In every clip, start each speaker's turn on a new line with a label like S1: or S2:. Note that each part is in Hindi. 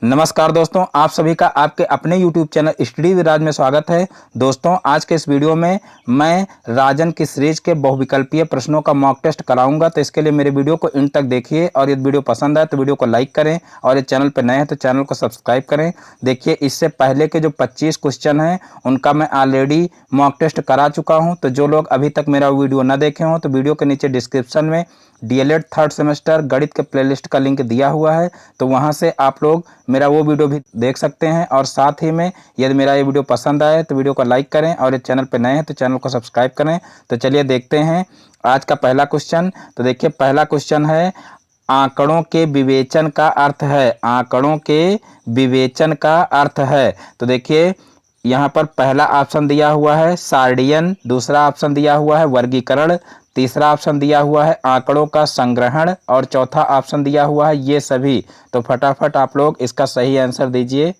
S1: नमस्कार दोस्तों, आप सभी का आपके अपने YouTube चैनल स्टडी विद राज में स्वागत है। दोस्तों, आज के इस वीडियो में मैं राजन की सीरीज के बहुविकल्पीय प्रश्नों का मॉक टेस्ट कराऊंगा। तो इसके लिए मेरे वीडियो को इन तक देखिए और यदि वीडियो पसंद आए तो वीडियो को लाइक करें और ये चैनल पर नए हैं तो चैनल को सब्सक्राइब करें। देखिए, इससे पहले के जो 25 क्वेश्चन हैं उनका मैं ऑलरेडी मॉक टेस्ट करा चुका हूँ। तो जो लोग अभी तक मेरा वीडियो न देखे हों तो वीडियो के नीचे डिस्क्रिप्शन में DLED थर्ड सेमेस्टर गणित के प्लेलिस्ट का लिंक दिया हुआ है, तो वहां से आप लोग मेरा वो वीडियो भी देख सकते हैं। और साथ ही में यदि मेरा ये वीडियो पसंद आए तो वीडियो को लाइक करें और इस चैनल पर नए हैं तो चैनल को सब्सक्राइब करें। तो चलिए देखते हैं आज का पहला क्वेश्चन। तो देखिए, पहला क्वेश्चन है, आंकड़ों के विवेचन का अर्थ है। आंकड़ों के विवेचन का अर्थ है। तो देखिए, यहाँ पर पहला ऑप्शन दिया हुआ है सार्डियन, दूसरा ऑप्शन दिया हुआ है वर्गीकरण, तीसरा ऑप्शन दिया हुआ है आंकड़ों का संग्रहण और चौथा ऑप्शन दिया हुआ है ये सभी। तो फटाफट आप लोग इसका सही आंसर दीजिए।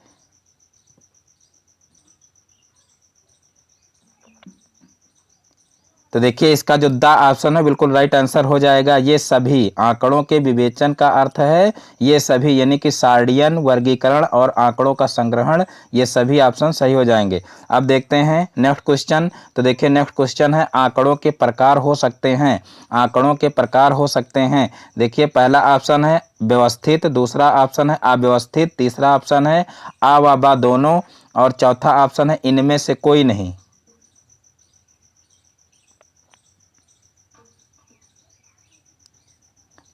S1: तो देखिए, इसका जो द ऑप्शन है बिल्कुल राइट आंसर हो जाएगा। ये सभी आंकड़ों के विवेचन का अर्थ है ये सभी, यानी कि सार्डियन, वर्गीकरण और आंकड़ों का संग्रहण, ये सभी ऑप्शन सही हो जाएंगे। अब देखते हैं नेक्स्ट क्वेश्चन। तो देखिए, नेक्स्ट क्वेश्चन है, आंकड़ों के प्रकार हो सकते हैं। आंकड़ों के प्रकार हो सकते हैं। देखिए, पहला ऑप्शन है व्यवस्थित, दूसरा ऑप्शन है अव्यवस्थित, तीसरा ऑप्शन है आ व बा दोनों और चौथा ऑप्शन है इनमें से कोई नहीं।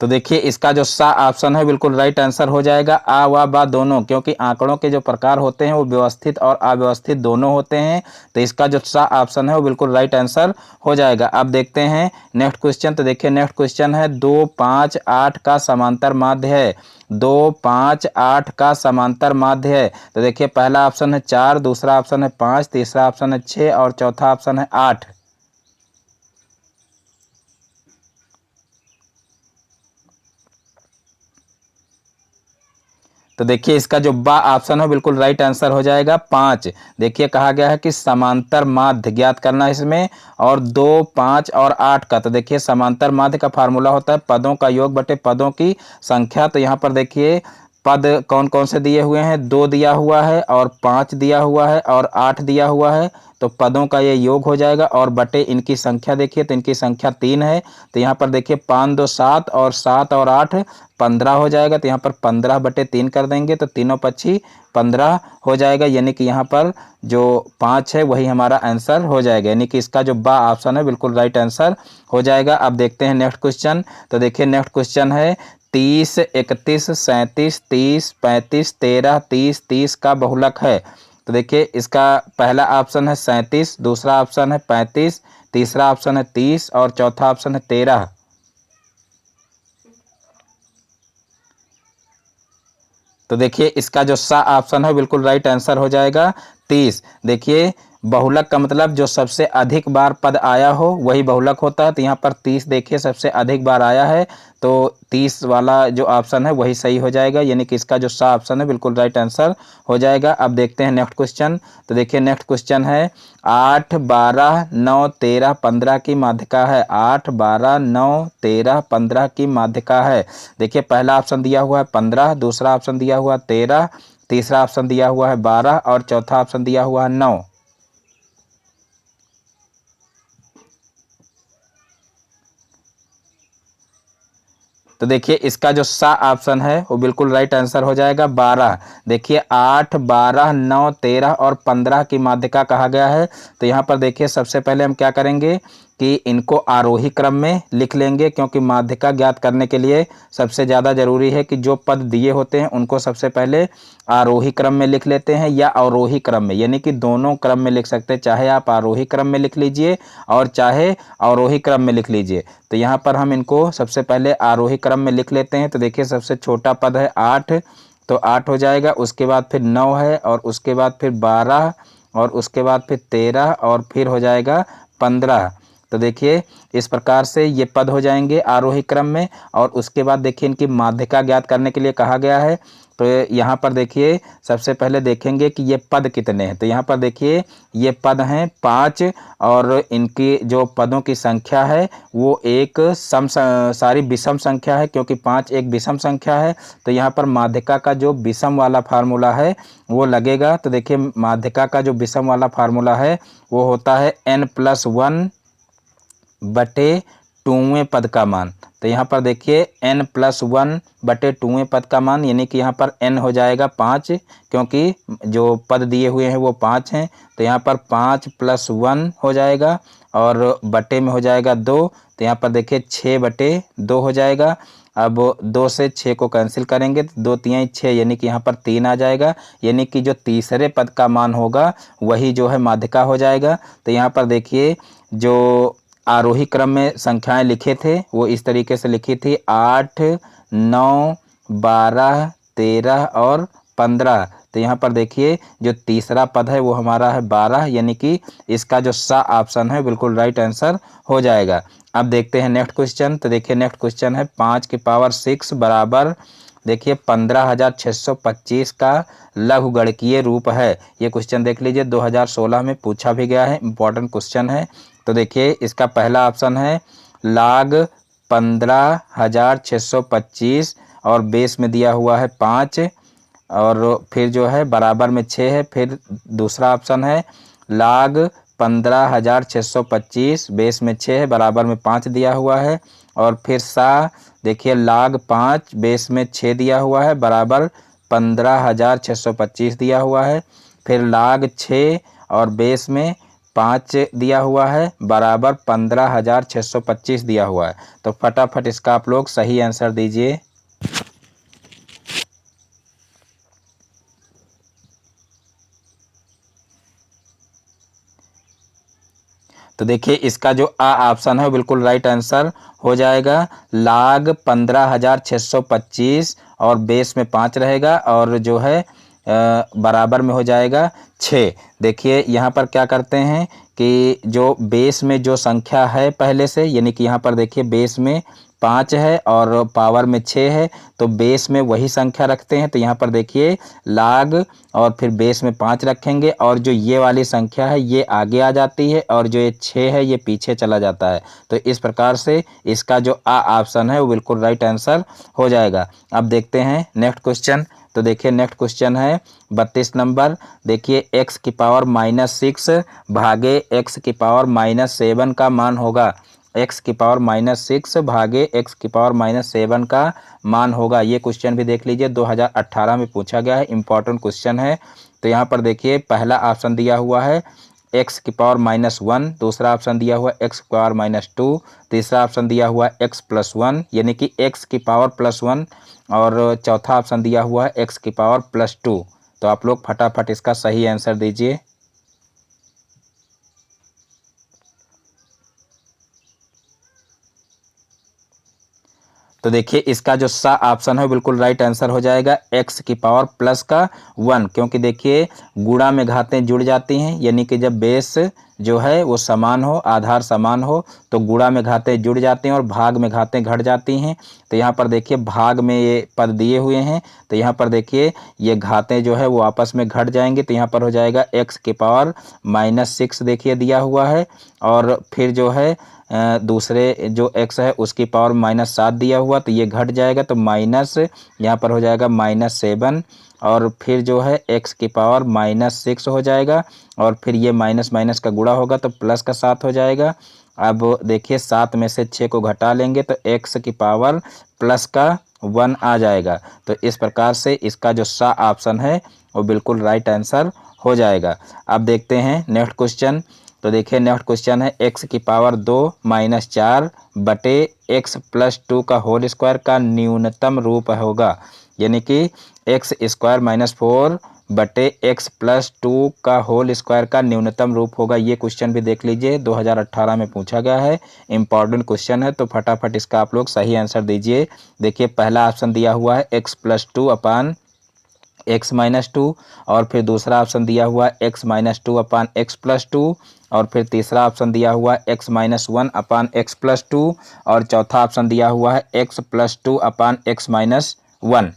S1: तो देखिए, इसका जो सा ऑप्शन है बिल्कुल राइट आंसर हो जाएगा, आ व बा दोनों, क्योंकि आंकड़ों के जो प्रकार होते हैं वो व्यवस्थित और अव्यवस्थित दोनों होते हैं। तो इसका जो सा ऑप्शन है वो बिल्कुल राइट आंसर हो जाएगा। अब देखते हैं नेक्स्ट क्वेश्चन। तो देखिए, नेक्स्ट क्वेश्चन है 2, 5, 8 का समांतर माध्य है। 2, 5, 8 का समांतर माध्य है। तो देखिए, पहला ऑप्शन है 4, दूसरा ऑप्शन है 5, तीसरा ऑप्शन है 6 और चौथा ऑप्शन है 8। तो देखिए, इसका जो बा ऑप्शन है बिल्कुल राइट आंसर हो जाएगा 5। देखिए, कहा गया है कि समांतर माध्य ज्ञात करना है इसमें, और 2, 5 और 8 का। तो देखिए, समांतर माध्य का फार्मूला होता है पदों का योग बटे पदों की संख्या। तो यहाँ पर देखिए, पद कौन कौन से दिए हुए हैं, 2 दिया हुआ है और 5 दिया हुआ है और 8 दिया हुआ है। तो पदों का ये योग हो जाएगा और बटे इनकी संख्या देखिए, तो इनकी संख्या 3 है। तो यहाँ पर देखिए 5, 2, 7 और 7 और 8 15 हो जाएगा। तो यहाँ पर 15 बटे 3 कर देंगे तो तीनों पक्षी 15 हो जाएगा, यानी कि यहाँ पर जो 5 है वही हमारा आंसर हो जाएगा, यानी कि इसका जो बा ऑप्शन है बिल्कुल राइट आंसर हो जाएगा। अब देखते हैं नेक्स्ट क्वेश्चन। तो देखिए, नेक्स्ट क्वेश्चन है 30, 31, 37, 30, 35, 13, 30, 30 का बहुलक है। तो देखिए, इसका पहला ऑप्शन है 37, दूसरा ऑप्शन है 35, तीसरा ऑप्शन है 30 और चौथा ऑप्शन है 13। तो देखिए, इसका जो सा ऑप्शन है बिल्कुल राइट आंसर हो जाएगा 30। देखिए, बहुलक का मतलब जो सबसे अधिक बार पद आया हो वही बहुलक होता है। तो यहाँ पर 30 देखिए सबसे अधिक बार आया है, तो 30 वाला जो ऑप्शन है वही सही हो जाएगा, यानी कि इसका जो सा ऑप्शन है बिल्कुल राइट आंसर हो जाएगा। अब देखते हैं नेक्स्ट क्वेश्चन। तो देखिए, नेक्स्ट क्वेश्चन है 8, 12, 9, 13, 15 की माध्यिका है। 8, 12, 9, 13, 15 की माध्यिका है। देखिए, पहला ऑप्शन दिया हुआ है 15, दूसरा ऑप्शन दिया हुआ है 13, तीसरा ऑप्शन दिया हुआ है 12 और चौथा ऑप्शन दिया हुआ है 9। तो देखिए, इसका जो सा ऑप्शन है वो बिल्कुल राइट आंसर हो जाएगा 12। देखिए, 8, 12, 9, 13 और 15 की माध्यिका कहा गया है। तो यहाँ पर देखिए, सबसे पहले हम क्या करेंगे कि इनको आरोही क्रम में लिख लेंगे, क्योंकि माध्यिका ज्ञात करने के लिए सबसे ज़्यादा जरूरी है कि जो पद दिए होते हैं उनको सबसे पहले आरोही क्रम में लिख लेते हैं या अवरोही क्रम में, यानी कि दोनों क्रम में लिख सकते हैं। चाहे आप आरोही क्रम में लिख लीजिए और चाहे अवरोही क्रम में लिख लीजिए। तो यहाँ पर हम इनको सबसे पहले आरोही क्रम में लिख लेते हैं। तो देखिए, सबसे छोटा पद है 8, तो 8 हो जाएगा। उसके बाद फिर 9 है और उसके बाद फिर 12 और उसके बाद फिर 13 और फिर हो जाएगा 15। तो देखिए, इस प्रकार से ये पद हो जाएंगे आरोही क्रम में। और उसके बाद देखिए, इनकी माध्यिका ज्ञात करने के लिए कहा गया है तो यहाँ पर देखिए सबसे पहले देखेंगे कि ये पद कितने हैं। तो यहाँ पर देखिए ये पद हैं 5 और इनकी जो पदों की संख्या है वो एक सारी विषम संख्या है, क्योंकि 5 एक विषम संख्या है। तो यहाँ पर माध्यिका का जो विषम वाला फार्मूला है वो लगेगा। तो देखिए माध्यिका का जो विषम वाला फार्मूला है वो होता है n+1 बटे 2वें पद का मान। तो यहाँ पर देखिए n+1 बटे 2वें पद का मान, यानी कि यहाँ पर n हो जाएगा 5, क्योंकि जो पद दिए हुए हैं वो 5 हैं। तो यहाँ पर 5+1 हो जाएगा और बटे में हो जाएगा 2। तो यहाँ पर देखिए 6/2 हो जाएगा। अब 2 से 6 को कैंसिल करेंगे तो 2 तिहाई 6, यानी कि यहाँ पर 3 आ जाएगा, यानी कि जो तीसरे पद का मान होगा वही जो है माध्यिका हो जाएगा। तो यहाँ पर देखिए जो आरोही क्रम में संख्याएं लिखे थे वो इस तरीके से लिखी थी 8, 9, 12, 13 और 15। तो यहाँ पर देखिए जो तीसरा पद है वो हमारा है 12, यानी कि इसका जो सा ऑप्शन है बिल्कुल राइट आंसर हो जाएगा। अब देखते हैं नेक्स्ट क्वेश्चन। तो देखिए नेक्स्ट क्वेश्चन है 5⁶ बराबर देखिए 15,625 का लघुगणकीय रूप है। ये क्वेश्चन देख लीजिए 2016 में पूछा भी गया है, इंपॉर्टेंट क्वेश्चन है। तो देखिए इसका पहला ऑप्शन है log 15,625 और बेस में दिया हुआ है 5 और फिर जो है बराबर में 6 है। फिर दूसरा ऑप्शन है log 15,625 बेस में 6 है, बराबर में 5 दिया हुआ है। और फिर सा देखिए log 5 बेस में 6 दिया हुआ है, बराबर 15,625 दिया हुआ है। फिर log 6 और बेस में 5 दिया हुआ है, बराबर 15,625 दिया हुआ है। तो फटाफट इसका आप लोग सही आंसर दीजिए। तो देखिए इसका जो आ ऑप्शन है बिल्कुल राइट आंसर हो जाएगा। log 15,625 और बेस में 5 रहेगा और जो है बराबर में हो जाएगा 6। देखिए यहाँ पर क्या करते हैं कि जो बेस में जो संख्या है पहले से, यानी कि यहाँ पर देखिए बेस में 5 है और पावर में 6 है, तो बेस में वही संख्या रखते हैं। तो यहाँ पर देखिए log और फिर बेस में 5 रखेंगे और जो ये वाली संख्या है ये आगे आ जाती है और जो ये 6 है ये पीछे चला जाता है। तो इस प्रकार से इसका जो आ ऑप्शन है वो बिल्कुल राइट आंसर हो जाएगा। अब देखते हैं नेक्स्ट क्वेश्चन। तो देखिए नेक्स्ट क्वेश्चन है 32 नंबर। देखिए x⁻6 भागे x⁻7 का मान होगा। x⁻6 भागे x⁻7 का मान होगा। ये क्वेश्चन भी देख लीजिए 2018 में पूछा गया है, इंपॉर्टेंट क्वेश्चन है। तो यहाँ पर देखिए पहला ऑप्शन दिया हुआ है x⁻1, दूसरा ऑप्शन दिया हुआ है x⁻2, तीसरा ऑप्शन दिया हुआ है x+1 यानी कि x⁻+1 और चौथा ऑप्शन दिया हुआ है x⁻+2। तो आप लोग फटाफट इसका सही आंसर दीजिए। तो देखिए इसका जो सा ऑप्शन है बिल्कुल राइट आंसर हो जाएगा x⁻+1, क्योंकि देखिए गुणा में घातें जुड़ जाती हैं, यानी कि जब बेस जो है वो समान हो, आधार समान हो, तो गुणा में घातें जुड़ जाती हैं और भाग में घातें घट जाती हैं। तो यहाँ पर देखिए भाग में ये पद दिए हुए हैं, तो यहाँ पर देखिए ये घातें जो है वो आपस में घट जाएंगे। तो यहाँ पर हो जाएगा x⁻6 देखिए दिया हुआ है और फिर जो है दूसरे जो x है उसकी पावर -7 दिया हुआ, तो ये घट जाएगा, तो माइनस यहाँ पर हो जाएगा -7 और फिर जो है x की पावर -6 हो जाएगा और फिर ये माइनस माइनस का गुणा होगा तो प्लस का 7 हो जाएगा। अब देखिए 7 में से 6 को घटा लेंगे तो x की पावर +1 आ जाएगा। तो इस प्रकार से इसका जो सा ऑप्शन है वो बिल्कुल राइट आंसर हो जाएगा। अब देखते हैं नेक्स्ट क्वेश्चन। तो देखिए नेक्स्ट क्वेश्चन है x⁻2 - 4 बटे x+2 का होल स्क्वायर का न्यूनतम रूप होगा, यानी कि x² - 4 बटे x+2 का होल स्क्वायर का न्यूनतम रूप होगा। ये क्वेश्चन भी देख लीजिए 2018 में पूछा गया है, इंपॉर्टेंट क्वेश्चन है। तो फटाफट इसका आप लोग सही आंसर दीजिए। देखिए पहला ऑप्शन दिया हुआ है x+2 अपान x-2 और फिर दूसरा ऑप्शन दिया हुआ है x-2 अपान x+2 और फिर तीसरा ऑप्शन दिया हुआ है x-1 अपान x+2 और चौथा ऑप्शन दिया हुआ है x+2 अपान x-1।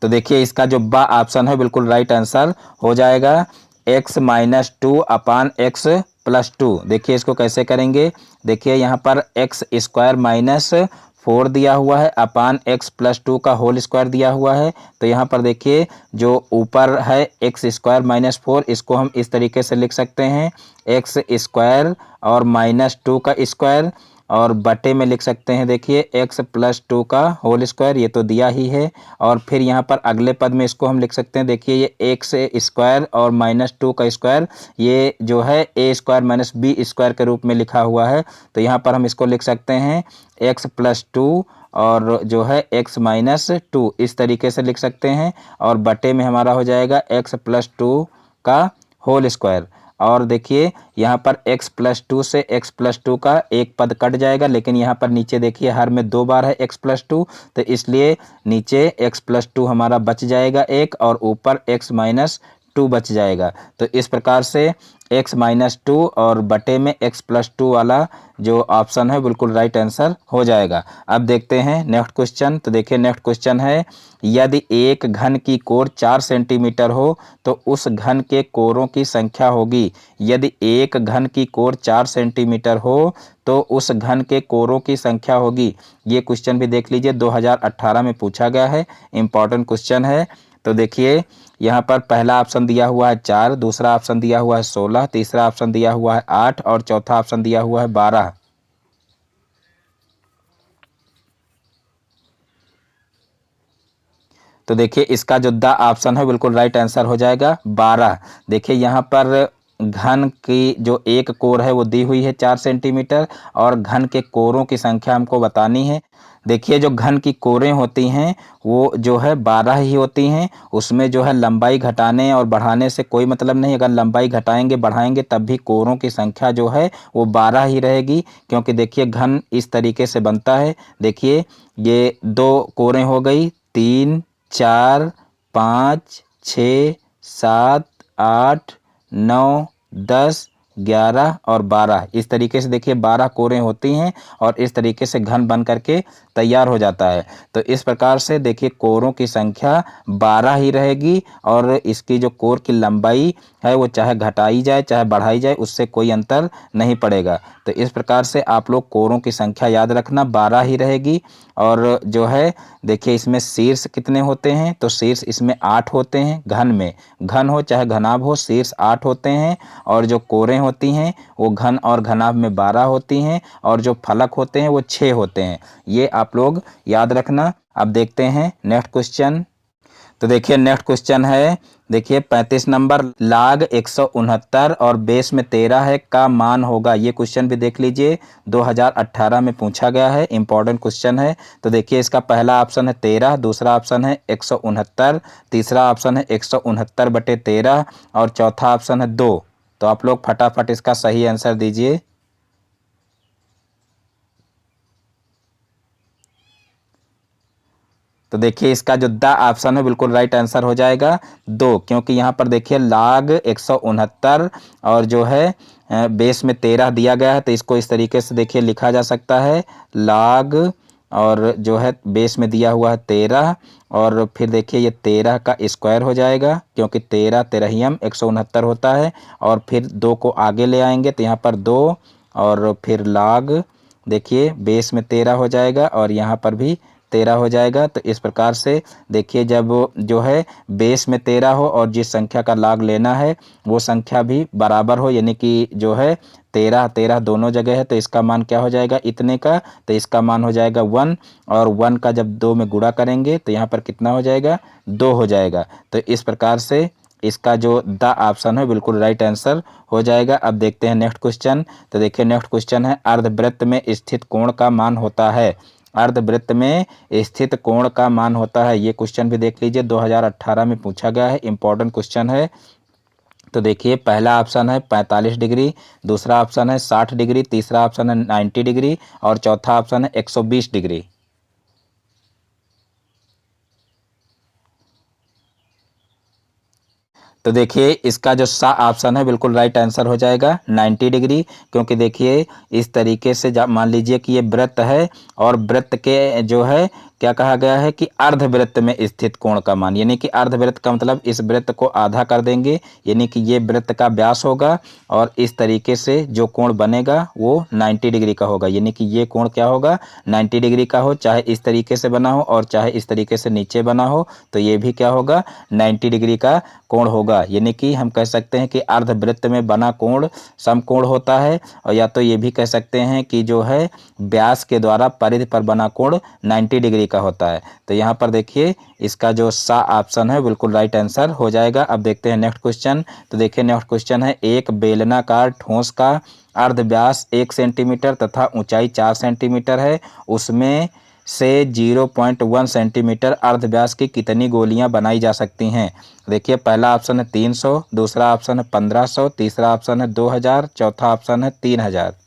S1: तो देखिए इसका जो बा ऑप्शन है बिल्कुल राइट आंसर हो जाएगा x minus two upon x plus two. देखिए इसको कैसे करेंगे, देखिए यहाँ पर एक्स स्क्वायर माइनस 4 दिया हुआ है अपान एक्स प्लस टू का होल स्क्वायर दिया हुआ है। तो यहाँ पर देखिए जो ऊपर है एक्स स्क्वायर माइनस 4, इसको हम इस तरीके से लिख सकते हैं एक्स स्क्वायर और माइनस 2 का स्क्वायर, और बटे में लिख सकते हैं देखिए x प्लस 2 का होल स्क्वायर, ये तो दिया ही है। और फिर यहाँ पर अगले पद में इसको हम लिख सकते हैं देखिए ये x स्क्वायर और माइनस 2 का स्क्वायर, ये जो है a square minus B square के रूप में लिखा हुआ है। तो यहाँ पर हम इसको लिख सकते हैं x प्लस 2 और जो है x माइनस 2, इस तरीके से लिख सकते हैं। और बटे में हमारा हो जाएगा x प्लस 2 का होल स्क्वायर। और देखिए यहाँ पर x प्लस 2 से x प्लस 2 का एक पद कट जाएगा, लेकिन यहाँ पर नीचे देखिए हर में 2 बार है x प्लस 2, तो इसलिए नीचे x प्लस 2 हमारा बच जाएगा एक, और ऊपर x माइनस 2 बच जाएगा। तो इस प्रकार से x माइनस 2 और बटे में x प्लस 2 वाला जो ऑप्शन है बिल्कुल राइट आंसर हो जाएगा। अब देखते हैं नेक्स्ट क्वेश्चन। तो देखिए नेक्स्ट क्वेश्चन है, यदि एक घन की कोर 4 सेंटीमीटर हो तो उस घन के कोरों की संख्या होगी। यदि एक घन की कोर 4 सेंटीमीटर हो तो उस घन के कोरों की संख्या होगी। ये क्वेश्चन भी देख लीजिए 2018 में पूछा गया है, इंपॉर्टेंट क्वेश्चन है। तो देखिए यहाँ पर पहला ऑप्शन दिया हुआ है 4, दूसरा ऑप्शन दिया हुआ है 16, तीसरा ऑप्शन दिया हुआ है 8 और चौथा ऑप्शन दिया हुआ है 12। तो देखिए इसका जो द ऑप्शन है बिल्कुल राइट आंसर हो जाएगा 12। देखिए यहाँ पर घन की जो एक कोर है वो दी हुई है 4 सेंटीमीटर, और घन के कोरों की संख्या हमको बतानी है। देखिए जो घन की कोरें होती हैं वो जो है 12 ही होती हैं, उसमें जो है लंबाई घटाने और बढ़ाने से कोई मतलब नहीं। अगर लंबाई घटाएंगे बढ़ाएंगे तब भी कोरों की संख्या जो है वो 12 ही रहेगी, क्योंकि देखिए घन इस तरीके से बनता है। देखिए ये 2 कोरें हो गई, 3 4 5 6 7 8 9 10 11 और 12, इस तरीके से देखिए 12 कोरें होती हैं और इस तरीके से घन बन करके तैयार हो जाता है। तो इस प्रकार से देखिए कोरों की संख्या 12 ही रहेगी, और इसकी जो कोर की लंबाई है वो चाहे घटाई जाए चाहे बढ़ाई जाए उससे कोई अंतर नहीं पड़ेगा। तो इस प्रकार से आप लोग कोरों की संख्या याद रखना 12 ही रहेगी। और जो है देखिए इसमें शीर्ष कितने होते हैं, तो शीर्ष इसमें 8 होते हैं। घन में, घन हो चाहे घनाभ हो, शीर्ष 8 होते हैं, और जो कोरें होती हैं वो घन और घनाभ में 12 होती हैं, और जो फलक होते हैं वो 6 होते हैं। ये आप लोग याद रखना। अब देखते हैं नेक्स्ट क्वेश्चन। तो देखिए नेक्स्ट क्वेश्चन है, देखिए 35 नंबर, लाग 169 और बेस में 13 है का मान होगा। ये क्वेश्चन भी देख लीजिए 2018 में पूछा गया है, इंपॉर्टेंट क्वेश्चन है। तो देखिए इसका पहला ऑप्शन है 13, दूसरा ऑप्शन है 169, तीसरा ऑप्शन है 169/13 और चौथा ऑप्शन है 2। तो आप लोग फटाफट इसका सही आंसर दीजिए। तो देखिए इसका जो द ऑप्शन है बिल्कुल राइट आंसर हो जाएगा 2, क्योंकि यहाँ पर देखिए लाग 169 और जो है बेस में 13 दिया गया है। तो इसको इस तरीके से देखिए लिखा जा सकता है, लाग और जो है बेस में दिया हुआ है 13, और फिर देखिए ये 13 का स्क्वायर हो जाएगा, क्योंकि 13 तेरहियम 169 होता है। और फिर 2 को आगे ले आएंगे तो यहाँ पर 2 और फिर लाग, देखिए बेस में 13 हो जाएगा और यहाँ पर भी 13 हो जाएगा। तो इस प्रकार से देखिए जब जो है बेस में 13 हो और जिस संख्या का लाग लेना है वो संख्या भी बराबर हो, यानी कि जो है 13 13 दोनों जगह है, तो इसका मान क्या हो जाएगा इतने का, तो इसका मान हो जाएगा 1, और 1 का जब 2 में गुणा करेंगे तो यहाँ पर कितना हो जाएगा 2 हो जाएगा। तो इस प्रकार से इसका जो द ऑप्शन है बिल्कुल राइट आंसर हो जाएगा। अब देखते हैं नेक्स्ट क्वेश्चन। तो देखिए नेक्स्ट क्वेश्चन है, अर्धवृत्त में स्थित कोण का मान होता है। अर्धवृत्त में स्थित कोण का मान होता है, ये क्वेश्चन भी देख लीजिए 2018 में पूछा गया है, इंपॉर्टेंट क्वेश्चन है। तो देखिए पहला ऑप्शन है 45 डिग्री, दूसरा ऑप्शन है 60 डिग्री, तीसरा ऑप्शन है 90 डिग्री और चौथा ऑप्शन है 120 डिग्री। तो देखिए इसका जो सा ऑप्शन है बिल्कुल राइट आंसर हो जाएगा 90 डिग्री, क्योंकि देखिए इस तरीके से मान लीजिए कि ये वृत्त है और वृत्त के जो है क्या कहा गया है कि अर्धवृत्त में स्थित कोण का मान, यानी कि अर्धवृत्त का मतलब इस वृत्त को आधा कर देंगे, यानी कि ये वृत्त का व्यास होगा और इस तरीके से जो कोण बनेगा वो 90 डिग्री का होगा, यानी कि ये कोण क्या होगा 90 डिग्री का हो, चाहे इस तरीके से बना हो और चाहे इस तरीके से नीचे बना हो, तो ये भी क्या होगा 90 डिग्री का कोण होगा। यानी कि हम कह सकते हैं कि अर्धवृत्त में बना कोण समकोण होता है, और या तो ये भी कह सकते हैं कि जो है व्यास के द्वारा परिधि पर बना कोण 90 डिग्री का होता है। तो यहाँ पर देखिए इसका जो सा ऑप्शन है बिल्कुल राइट आंसर हो जाएगा। अब देखते हैं नेक्स्ट क्वेश्चन। तो देखिए नेक्स्ट क्वेश्चन है, एक बेलनाकार ठोस का अर्ध व्यास 1 सेंटीमीटर तथा ऊंचाई 4 सेंटीमीटर है, उसमें से 0.1 सेंटीमीटर अर्धव्यास की कितनी गोलियां बनाई जा सकती हैं। देखिए पहला ऑप्शन है 300, दूसरा ऑप्शन है 1500, तीसरा ऑप्शन है 2000, चौथा ऑप्शन है 3000।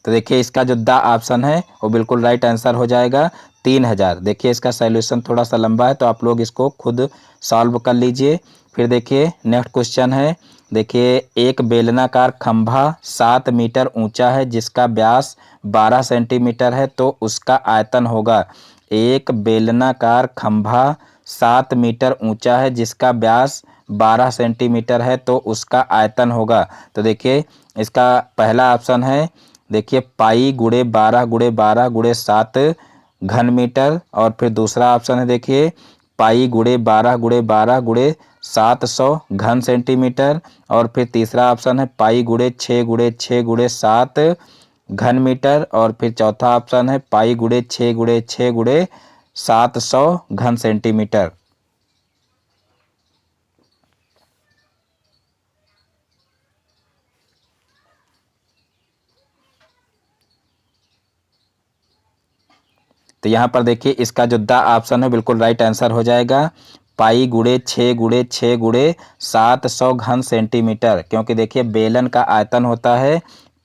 S1: तो देखिए इसका जो द ऑप्शन है वो बिल्कुल राइट आंसर हो जाएगा 3000। देखिए इसका सॉल्यूशन थोड़ा सा लंबा है तो आप लोग इसको खुद सॉल्व कर लीजिए। फिर देखिए नेक्स्ट क्वेश्चन है, देखिए एक बेलनाकार खंभा 7 मीटर ऊंचा है जिसका व्यास 12 सेंटीमीटर है, तो उसका आयतन होगा। एक बेलनाकार खंभा 7 मीटर ऊंचा है जिसका व्यास 12 सेंटीमीटर है, तो उसका आयतन होगा। तो देखिए इसका पहला ऑप्शन है, देखिए पाई गुणे 12 गुणे 12 गुणे 7 घन मीटर, और फिर दूसरा ऑप्शन है देखिए पाई गुणे 12 गुणे 12 गुणे 700 घन सेंटीमीटर, और फिर तीसरा ऑप्शन है पाई गुणे 6 गुणे 6 गुणे 7 घन मीटर, और फिर चौथा ऑप्शन है पाई गुणे 6 गुणे 6 गुणे 700 घन सेंटीमीटर। तो यहाँ पर देखिए इसका जो द ऑप्शन है बिल्कुल राइट आंसर हो जाएगा पाई गुणे 6 गुणे 6 गुणे 700 घन सेंटीमीटर, क्योंकि देखिए बेलन का आयतन होता है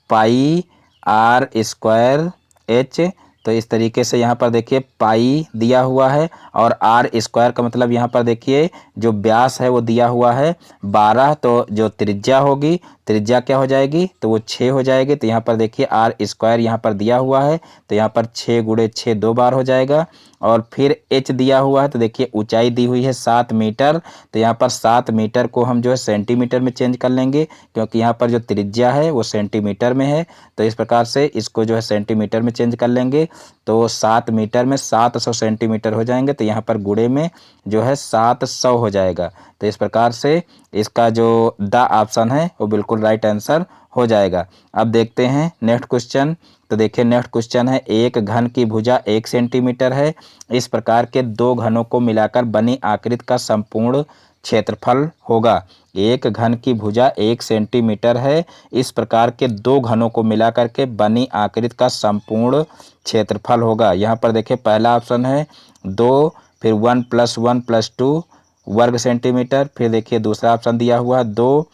S1: पाई आर स्क्वायर एच। तो इस तरीके से यहाँ पर देखिए पाई दिया हुआ है और आर स्क्वायर का मतलब यहाँ पर देखिए जो व्यास है वो दिया हुआ है 12, तो जो त्रिज्या होगी त्रिज्या क्या हो जाएगी तो वो 6 हो जाएगी। तो यहाँ पर देखिए आर स्क्वायर यहाँ पर दिया हुआ है तो यहाँ पर 6 गुणे 6 2 बार हो जाएगा, और फिर एच दिया हुआ है तो देखिए ऊंचाई दी हुई है 7 मीटर, तो यहाँ पर 7 मीटर को हम जो है सेंटीमीटर में चेंज कर लेंगे क्योंकि यहाँ पर जो त्रिज्या है वो सेंटीमीटर में है। तो इस प्रकार से इसको जो है सेंटीमीटर में चेंज कर लेंगे तो 7 मीटर में 700 सेंटीमीटर हो जाएंगे, तो यहाँ पर गुणे में जो है 700 हो जाएगा। तो इस प्रकार से इसका जो द ऑप्शन है वो बिल्कुल राइट आंसर हो जाएगा। अब देखते हैं नेक्स्ट क्वेश्चन। तो देखिए नेक्स्ट क्वेश्चन है, एक घन की भुजा 1 सेंटीमीटर है, इस प्रकार के दो घनों को मिलाकर बनी आकृति का संपूर्ण क्षेत्रफल होगा। एक घन की भुजा 1 सेंटीमीटर है, इस प्रकार के दो घनों को मिलाकर के बनी आकृति का संपूर्ण क्षेत्रफल होगा। यहाँ पर देखिए पहला ऑप्शन है 2, फिर 1 + 1 + 2 वर्ग सेंटीमीटर, फिर देखिए दूसरा ऑप्शन दिया हुआ है 2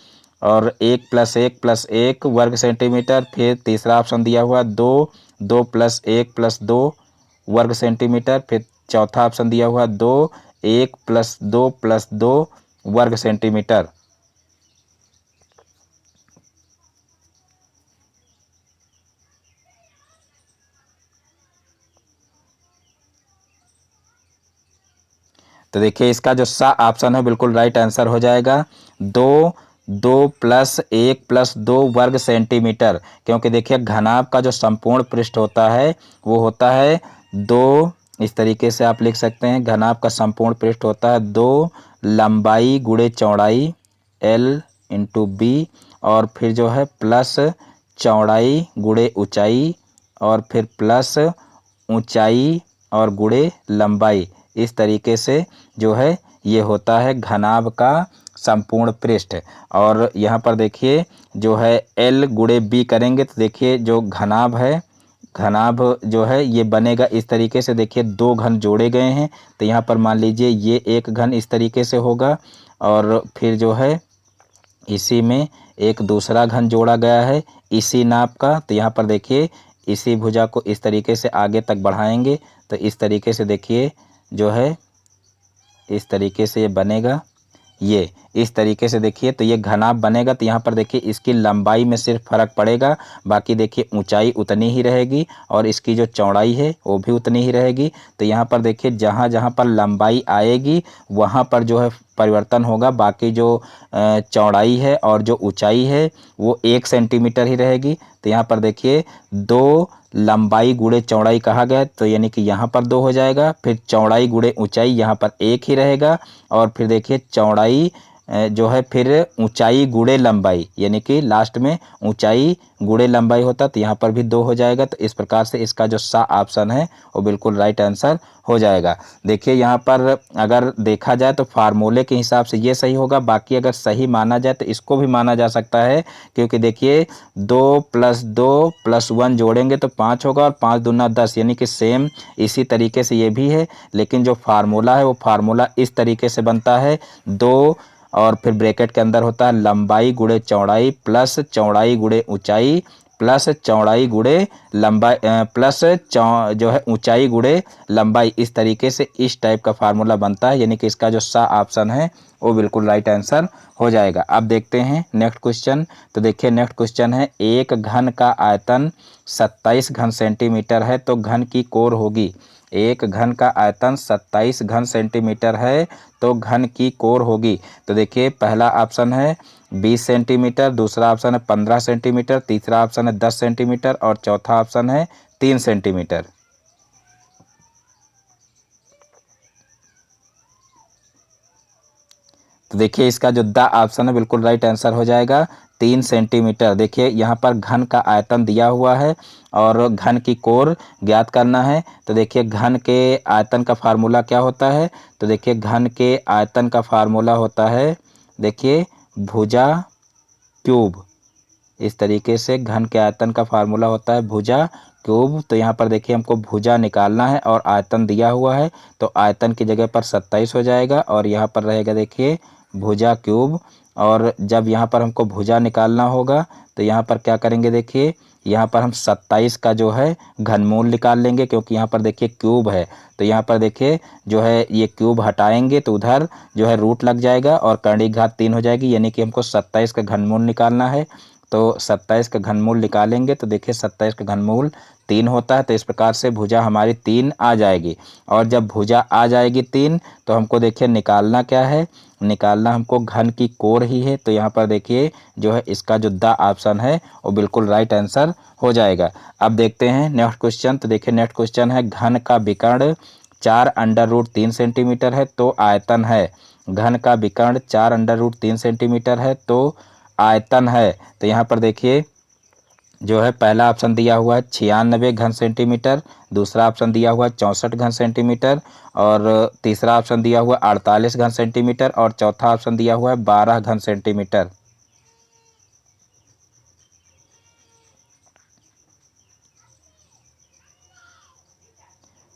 S1: और 1 + 1 + 1 वर्ग सेंटीमीटर, फिर तीसरा ऑप्शन दिया हुआ 2 2 + 1 + 2 वर्ग सेंटीमीटर, फिर चौथा ऑप्शन दिया हुआ 2 1 + 2 + 2 वर्ग सेंटीमीटर। तो देखिए इसका जो सा ऑप्शन है बिल्कुल राइट आंसर हो जाएगा 2 2 + 1 + 2 वर्ग सेंटीमीटर, क्योंकि देखिए घनाभ का जो संपूर्ण पृष्ठ होता है वो होता है 2, इस तरीके से आप लिख सकते हैं घनाभ का संपूर्ण पृष्ठ होता है 2 लंबाई गुणे चौड़ाई L × B, और फिर जो है प्लस चौड़ाई गुणे ऊंचाई, और फिर प्लस ऊंचाई और गुणे लंबाई। इस तरीके से जो है ये होता है घनाभ का संपूर्ण पृष्ठ। और यहाँ पर देखिए जो है L गुणे B करेंगे तो देखिए जो घनाभ है, घनाभ जो है ये बनेगा इस तरीके से। देखिए दो घन जोड़े गए हैं तो यहाँ पर मान लीजिए ये एक घन इस तरीके से होगा, और फिर जो है इसी में एक दूसरा घन जोड़ा गया है इसी नाप का। तो यहाँ पर देखिए इसी भुजा को इस तरीके से आगे तक बढ़ाएंगे तो इस तरीके से देखिए जो है इस तरीके से ये बनेगा। ये इस तरीके से देखिए तो ये घनाभ बनेगा। तो यहाँ पर देखिए इसकी लंबाई में सिर्फ फ़र्क पड़ेगा, बाकी देखिए ऊंचाई उतनी ही रहेगी और इसकी जो चौड़ाई है वो भी उतनी ही रहेगी। तो यहाँ पर देखिए जहाँ जहाँ पर लंबाई आएगी वहाँ पर जो है परिवर्तन होगा, बाकी जो चौड़ाई है और जो ऊंचाई है वो 1 सेंटीमीटर ही रहेगी। तो यहाँ पर देखिए 2 लंबाई गुणे चौड़ाई कहा गया, तो यानी कि यहाँ पर 2 हो जाएगा, फिर चौड़ाई गुणे ऊंचाई यहाँ पर 1 ही रहेगा, और फिर देखिए चौड़ाई जो है फिर ऊंचाई गुणे लंबाई, यानी कि लास्ट में ऊंचाई गुणे लंबाई होता, तो यहाँ पर भी 2 हो जाएगा। तो इस प्रकार से इसका जो सा ऑप्शन है वो बिल्कुल राइट आंसर हो जाएगा। देखिए यहाँ पर अगर देखा जाए तो फार्मूले के हिसाब से ये सही होगा, बाकी अगर सही माना जाए तो इसको भी माना जा सकता है, क्योंकि देखिए 2 + 2 + 1 जोड़ेंगे तो 5 होगा और 5 दूना 10, यानी कि सेम इसी तरीके से ये भी है। लेकिन जो फार्मूला है वो फार्मूला इस तरीके से बनता है, 2 और फिर ब्रैकेट के अंदर होता है लंबाई गुणे चौड़ाई प्लस चौड़ाई गुणे ऊंचाई प्लस चौड़ाई गुणे लंबाई प्लस जो है ऊंचाई गुणे लंबाई। इस तरीके से इस टाइप का फार्मूला बनता है, यानी कि इसका जो सा ऑप्शन है वो बिल्कुल राइट आंसर हो जाएगा। अब देखते हैं नेक्स्ट क्वेश्चन। तो देखिए नेक्स्ट क्वेश्चन है, एक घन का आयतन 27 घन सेंटीमीटर है तो घन की कोर होगी। एक घन का आयतन 27 घन सेंटीमीटर है तो घन की कोर होगी। तो देखिए पहला ऑप्शन है 20 सेंटीमीटर, दूसरा ऑप्शन है 15 सेंटीमीटर, तीसरा ऑप्शन है 10 सेंटीमीटर और चौथा ऑप्शन है 3 सेंटीमीटर। तो देखिए इसका जो द ऑप्शन है बिल्कुल राइट आंसर हो जाएगा 3 सेंटीमीटर। देखिए यहाँ पर घन का आयतन दिया हुआ है और घन की कोर ज्ञात करना है। तो देखिए घन के आयतन का फार्मूला क्या होता है, तो देखिए घन के आयतन का फार्मूला होता है, देखिए भुजा क्यूब। इस तरीके से घन के आयतन का फार्मूला होता है भुजा क्यूब। तो यहाँ पर देखिए हमको भुजा निकालना है और आयतन दिया हुआ है, तो आयतन की जगह पर 27 हो जाएगा और यहाँ पर रहेगा देखिए भुजा क्यूब। और जब यहाँ पर हमको भुजा निकालना होगा तो यहाँ पर क्या करेंगे, देखिए यहाँ पर हम 27 का जो है घनमूल निकाल लेंगे, क्योंकि यहाँ पर देखिए क्यूब है। तो यहाँ पर देखिए जो है ये क्यूब हटाएंगे तो उधर जो है रूट लग जाएगा और कर्ण की घात 3 हो जाएगी, यानी कि हमको 27 का घनमूल निकालना है। तो 27 का घनमूल निकालेंगे तो देखिए 27 का घनमूल 3 होता है। तो इस प्रकार से भुजा हमारी 3 आ जाएगी। और जब भुजा आ जाएगी 3 तो हमको देखिए निकालना क्या है, निकालना हमको घन की कोर ही है। तो यहाँ पर देखिए जो है इसका जो द ऑप्शन है वो बिल्कुल राइट आंसर हो जाएगा। अब देखते हैं नेक्स्ट क्वेश्चन। तो देखिए नेक्स्ट क्वेश्चन है, घन का विकर्ण 4√3 सेंटीमीटर है तो आयतन है। घन का विकर्ण 4√3 सेंटीमीटर है तो आयतन है। तो यहाँ पर देखिए जो है पहला ऑप्शन दिया हुआ है 96 घन सेंटीमीटर, दूसरा ऑप्शन दिया हुआ है 64 घन सेंटीमीटर और तीसरा ऑप्शन दिया हुआ है 48 घन सेंटीमीटर और चौथा ऑप्शन दिया हुआ है 12 घन सेंटीमीटर।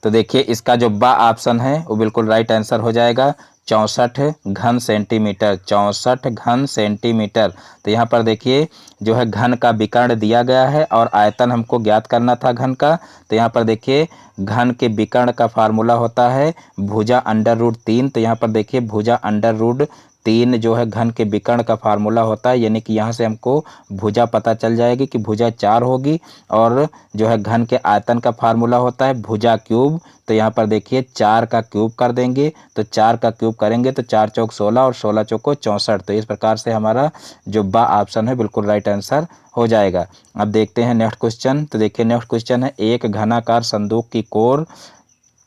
S1: तो देखिए इसका जो बा ऑप्शन है वो बिल्कुल राइट आंसर हो जाएगा 64 घन सेंटीमीटर, 64 घन सेंटीमीटर। तो यहाँ पर देखिए जो है घन का विकर्ण दिया गया है और आयतन हमको ज्ञात करना था घन का। तो यहाँ पर देखिए घन के विकर्ण का फार्मूला होता है भुजा √3। तो यहाँ पर देखिए भुजा √3 जो है घन के विकर्ण का फार्मूला होता है, यानी कि यहाँ से हमको भुजा पता चल जाएगी कि भुजा 4 होगी। और जो है घन के आयतन का फार्मूला होता है भुजा क्यूब। तो यहाँ पर देखिए 4 का क्यूब कर देंगे, तो 4 का क्यूब करेंगे तो 4 चौक 16 और 16 चौको 64। तो इस प्रकार से हमारा जो बा ऑप्शन है बिल्कुल राइट आंसर हो जाएगा। अब देखते हैं नेक्स्ट क्वेश्चन। तो देखिए नेक्स्ट क्वेश्चन है, एक घनाकार संदूक की कोर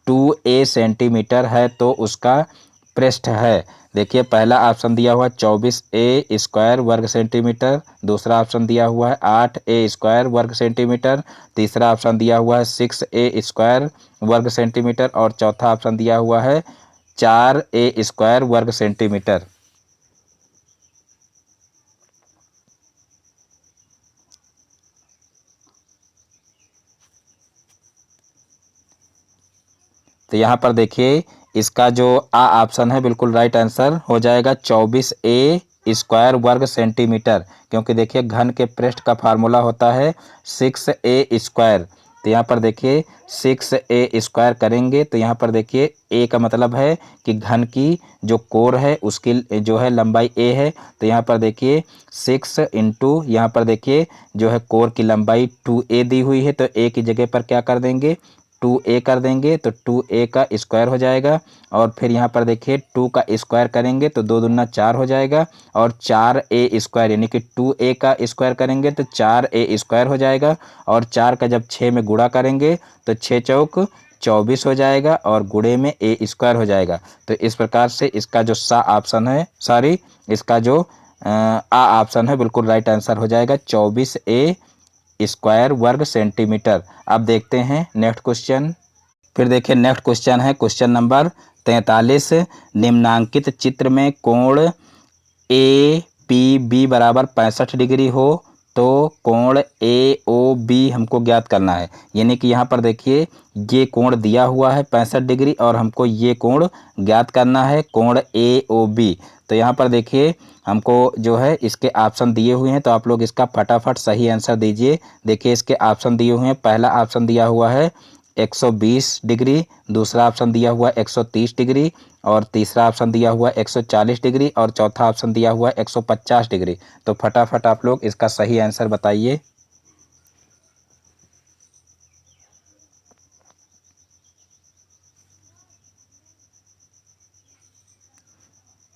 S1: 2a सेंटीमीटर है तो उसका पृष्ठ है। देखिए पहला ऑप्शन दिया हुआ है 24a² वर्ग सेंटीमीटर, दूसरा ऑप्शन दिया हुआ है 8a² वर्ग सेंटीमीटर, तीसरा ऑप्शन दिया हुआ है 6a² वर्ग सेंटीमीटर और चौथा ऑप्शन दिया हुआ है 4a² वर्ग सेंटीमीटर। तो यहाँ पर देखिए इसका जो आ ऑप्शन है बिल्कुल राइट आंसर हो जाएगा 24a² वर्ग सेंटीमीटर, क्योंकि देखिए घन के पृष्ठ का फार्मूला होता है 6a²। तो यहाँ पर देखिए 6a² करेंगे तो यहाँ पर देखिए a का मतलब है कि घन की जो कोर है उसकी जो है लंबाई a है। तो यहाँ पर देखिए 6 इंटू यहाँ पर देखिए जो है कोर की लंबाई 2a दी हुई है, तो a की जगह पर क्या कर देंगे 2a कर देंगे, तो 2a का स्क्वायर हो जाएगा। और फिर यहाँ पर देखिए 2 का स्क्वायर करेंगे तो 2 दूना 4 हो जाएगा, और 4a² यानी कि 2a का स्क्वायर करेंगे तो 4a² हो जाएगा, और 4 का जब 6 में गुणा करेंगे तो 6 चौक 24 हो जाएगा, और गुणे में a² हो जाएगा। तो इस प्रकार से इसका जो सा ऑप्शन है, सॉरी इसका जो आ ऑप्शन है बिल्कुल राइट आंसर हो जाएगा 24a² वर्ग सेंटीमीटर। अब देखते हैं नेक्स्ट क्वेश्चन। फिर देखिए नेक्स्ट क्वेश्चन है क्वेश्चन नंबर 43। निम्नांकित चित्र में कोण ए पी बी बराबर 65 डिग्री हो तो कोण ए ओ बी हमको ज्ञात करना है। यानी कि यहाँ पर देखिए ये कोण दिया हुआ है 65 डिग्री और हमको ये कोण ज्ञात करना है, कोण ए ओ बी। तो यहाँ पर देखिए हमको जो है इसके ऑप्शन दिए हुए हैं, तो आप लोग इसका फटाफट सही आंसर दीजिए। देखिए इसके ऑप्शन दिए हुए हैं, पहला ऑप्शन दिया हुआ है 120 डिग्री, दूसरा ऑप्शन दिया हुआ है 130 डिग्री, और तीसरा ऑप्शन दिया हुआ है 140 डिग्री, और चौथा ऑप्शन दिया हुआ है 150 डिग्री। तो फटाफट आप लोग इसका सही आंसर बताइए।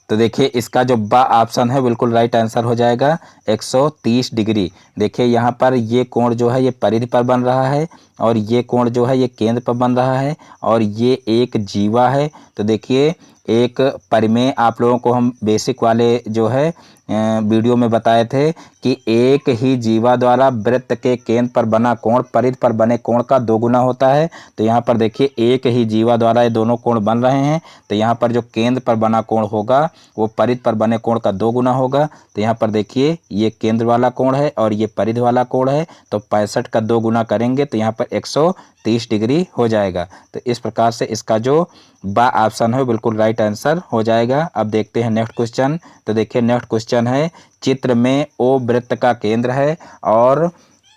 S1: तो देखिए इसका जो बा ऑप्शन है बिल्कुल राइट आंसर हो जाएगा 130 डिग्री। देखिए यहाँ पर ये कोण जो है ये परिधि पर बन रहा है, और ये कोण जो है ये केंद्र पर बन रहा है, और ये एक जीवा है। तो देखिए एक परिमेय आप लोगों को हम बेसिक वाले जो है वीडियो में बताए थे कि एक ही जीवा द्वारा वृत्त के केंद्र पर बना कोण परिधि पर बने कोण का 2 गुना होता है। तो यहाँ पर देखिए एक ही जीवा द्वारा ये दोनों कोण बन रहे हैं, तो यहाँ पर जो केंद्र पर बना कोण होगा वो परिधि पर बने कोण का 2 गुना होगा। तो यहाँ पर देखिए ये केंद्र वाला कोण है और ये परिधि वाला कोण है, तो 65 का 2 गुना करेंगे तो यहाँ पर 130 डिग्री हो जाएगा। तो इस प्रकार से इसका जो बा ऑप्शन है बिल्कुल राइट आंसर हो जाएगा। अब देखते हैं नेक्स्ट क्वेश्चन। तो देखिए नेक्स्ट क्वेश्चन है, चित्र में ओ वृत्त का केंद्र है और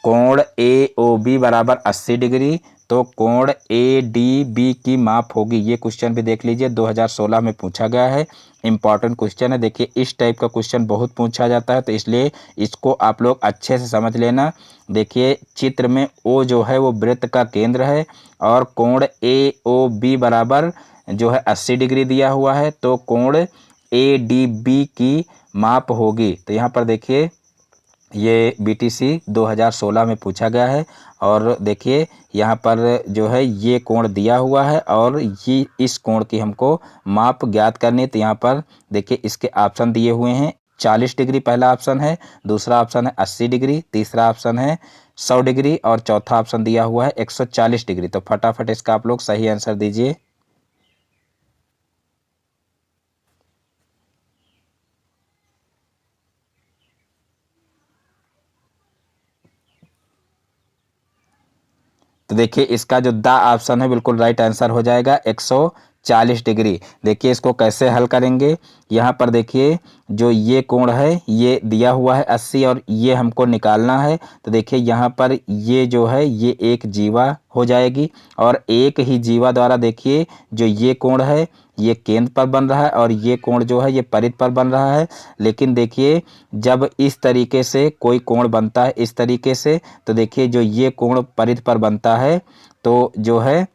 S1: कोण ए ओ बी बराबर 80 डिग्री, तो कोण ए डी बी की माप होगी। ये क्वेश्चन भी देख लीजिए 2016 में पूछा गया है, इंपॉर्टेंट क्वेश्चन है। देखिए इस टाइप का क्वेश्चन बहुत पूछा जाता है, तो इसलिए इसको आप लोग अच्छे से समझ लेना। देखिए चित्र में ओ जो है वो वृत्त का केंद्र है, और कोण ए ओ बी बराबर जो है 80 डिग्री दिया हुआ है, तो कोण ए डी बी की माप होगी। तो यहाँ पर देखिए ये BTC 2016 में पूछा गया है, और देखिए यहाँ पर जो है ये कोण दिया हुआ है और ये इस कोण की हमको माप ज्ञात करनी है। तो यहाँ पर देखिए इसके ऑप्शन दिए हुए हैं, 40 डिग्री पहला ऑप्शन है, दूसरा ऑप्शन है 80 डिग्री, तीसरा ऑप्शन है 100 डिग्री, और चौथा ऑप्शन दिया हुआ है 140 डिग्री। तो फटाफट इसका आप लोग सही आंसर दीजिए। तो देखिए इसका जो दा ऑप्शन है बिल्कुल राइट आंसर हो जाएगा 140 डिग्री। देखिए इसको कैसे हल करेंगे, यहाँ पर देखिए जो ये कोण है ये दिया हुआ है 80 और ये हमको निकालना है। तो देखिए यहाँ पर ये जो है ये एक जीवा हो जाएगी, और एक ही जीवा द्वारा देखिए जो ये कोण है ये केंद्र पर बन रहा है और ये कोण जो है ये परिधि पर बन रहा है। लेकिन देखिए जब इस तरीके से कोई कोण बनता है इस तरीके से, तो देखिए जो ये कोण परिधि पर बनता है तो जो है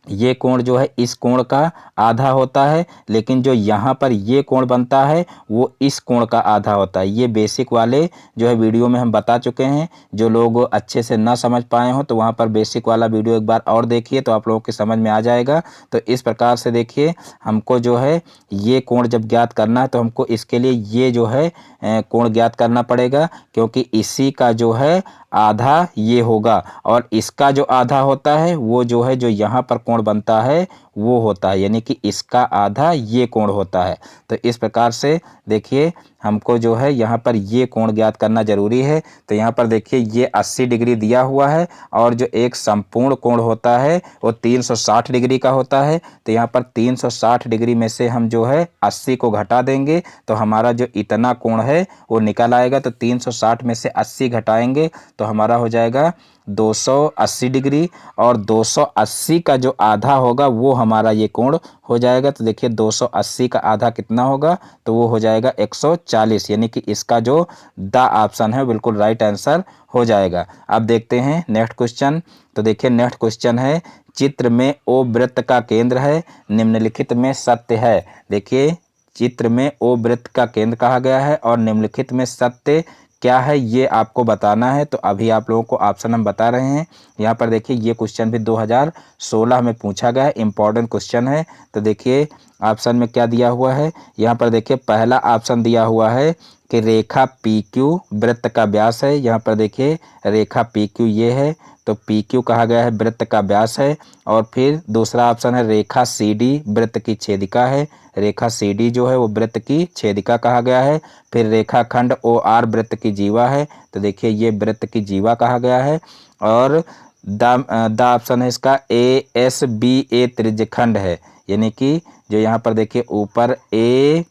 S1: ये कोण जो है इस कोण का आधा होता है, लेकिन जो यहाँ पर ये कोण बनता है वो इस कोण का आधा होता है। ये बेसिक वाले जो है वीडियो में हम बता चुके हैं। जो लोग अच्छे से ना समझ पाए हो तो वहाँ पर बेसिक वाला वीडियो एक बार और देखिए तो आप लोगों की समझ में आ जाएगा। तो इस प्रकार से देखिए हमको जो है ये कोण जब ज्ञात करना है तो हमको इसके लिए ये जो है कोण ज्ञात करना पड़ेगा, क्योंकि इसी का जो है आधा ये होगा और इसका जो आधा होता है वो जो है जो यहाँ पर कोण बनता है वो होता है, यानी कि इसका आधा ये कोण होता है। तो इस प्रकार से देखिए हमको जो है यहाँ पर ये कोण ज्ञात करना जरूरी है। तो यहाँ पर देखिए ये 80 डिग्री दिया हुआ है और जो एक संपूर्ण कोण होता है वो 360 डिग्री का होता है। तो यहाँ पर 360 डिग्री में से हम जो है 80 को घटा देंगे तो हमारा जो इतना कोण है वो निकल आएगा। तो 360 में से 80 घटाएंगे तो हमारा हो जाएगा 280 डिग्री, और 280 का जो आधा होगा वो हमारा ये कोण हो जाएगा। तो देखिए 280 का आधा कितना होगा, तो वो हो जाएगा 140, यानी कि इसका जो द ऑप्शन है बिल्कुल राइट आंसर हो जाएगा। अब देखते हैं नेक्स्ट क्वेश्चन। तो देखिए नेक्स्ट क्वेश्चन है, चित्र में ओ वृत्त का केंद्र है, निम्नलिखित में सत्य है। देखिए चित्र में ओ वृत्त का केंद्र कहा गया है और निम्नलिखित में सत्य क्या है ये आपको बताना है। तो अभी आप लोगों को ऑप्शन हम बता रहे हैं। यहाँ पर देखिए ये क्वेश्चन भी 2016 में पूछा गया है, इंपॉर्टेंट क्वेश्चन है। तो देखिए ऑप्शन में क्या दिया हुआ है, यहाँ पर देखिए पहला ऑप्शन दिया हुआ है कि रेखा पी क्यू वृत्त का व्यास है। यहाँ पर देखिए रेखा पी क्यू ये है, तो पी क्यू कहा गया है वृत्त का व्यास है। और फिर दूसरा ऑप्शन है रेखा सी डी वृत्त की छेदिका है, रेखा सी डी जो है वो वृत्त की छेदिका कहा गया है। फिर रेखाखंड ओ आर वृत्त की जीवा है, तो देखिए ये वृत्त की जीवा कहा गया है। और द ऑप्शन है इसका ए एस बी ए त्रिज्यखंड है, यानी कि जो यहाँ पर देखिए ऊपर ए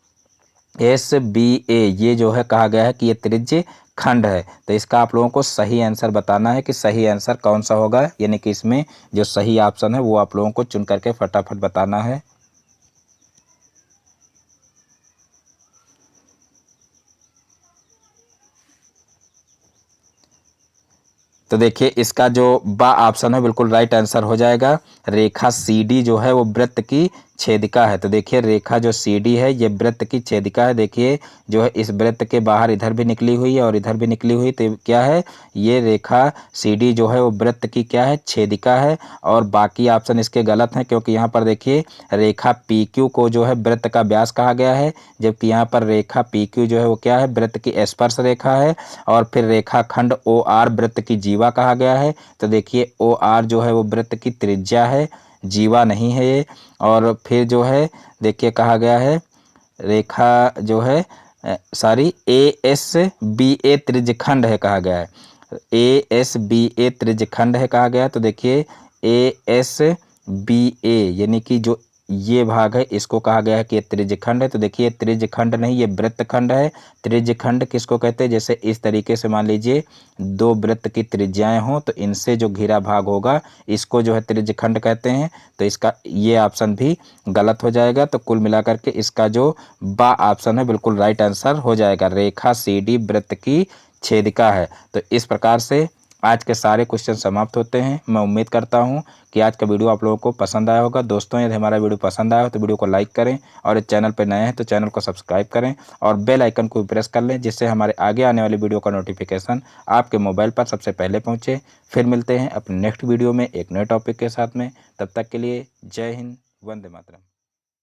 S1: एस बी ए ये जो है कहा गया है कि ये त्रिज्य खंड है। तो इसका आप लोगों को सही आंसर बताना है कि सही आंसर कौन सा होगा, यानी कि इसमें जो सही ऑप्शन है वो आप लोगों को चुन करके फटाफट बताना है। तो देखिए इसका जो बा ऑप्शन है बिल्कुल राइट आंसर हो जाएगा। रेखा सी डी जो है वो वृत्त की छेदिका है। तो देखिए रेखा जो सी डी है ये वृत्त की छेदिका है। देखिए जो है इस वृत्त के बाहर इधर भी निकली हुई है और इधर भी निकली हुई, तो क्या है ये रेखा सी डी जो है वो वृत्त की क्या है, छेदिका है। और बाकी ऑप्शन इसके गलत हैं, क्योंकि यहाँ पर देखिए रेखा पी क्यू को जो है वृत्त का व्यास कहा गया है, जबकि यहाँ पर रेखा पी क्यू जो है वो क्या है, वृत्त की स्पर्श रेखा है। और फिर रेखा खंड ओ आर वृत्त की जीवा कहा गया है। तो देखिए ओ आर जो है वो वृत्त की त्रिज्या है, जीवा नहीं है ये। और फिर जो है देखिए कहा गया है रेखा जो है सॉरी ए एस बी ए त्रिज्यखंड है कहा गया है, ए एस बी ए त्रिज्यखंड है कहा गया है। तो देखिए ए एस बी ए यानी कि जो ये भाग है इसको कहा गया है कि ये त्रिज्यखंड है। तो देखिए त्रिज्यखंड नहीं, ये वृत्तखंड है। त्रिज्यखंड किसको कहते हैं, जैसे इस तरीके से मान लीजिए दो वृत्त की त्रिज्याएं हों तो इनसे जो घिरा भाग होगा इसको जो है त्रिज्यखंड कहते हैं। तो इसका ये ऑप्शन भी गलत हो जाएगा। तो कुल मिलाकर के इसका जो बा ऑप्शन है बिल्कुल राइट आंसर हो जाएगा, रेखा सी डी वृत्त की छेदिका है। तो इस प्रकार से आज के सारे क्वेश्चन समाप्त होते हैं। मैं उम्मीद करता हूं कि आज का वीडियो आप लोगों को पसंद आया होगा। दोस्तों यदि हमारा वीडियो पसंद आया हो तो वीडियो को लाइक करें, और इस चैनल पर नए हैं तो चैनल को सब्सक्राइब करें और बेल आइकन को प्रेस कर लें, जिससे हमारे आगे आने वाली वीडियो का नोटिफिकेशन आपके मोबाइल पर सबसे पहले पहुँचे। फिर मिलते हैं अपने नेक्स्ट वीडियो में एक नए टॉपिक के साथ में। तब तक के लिए जय हिंद, वंदे मातरम।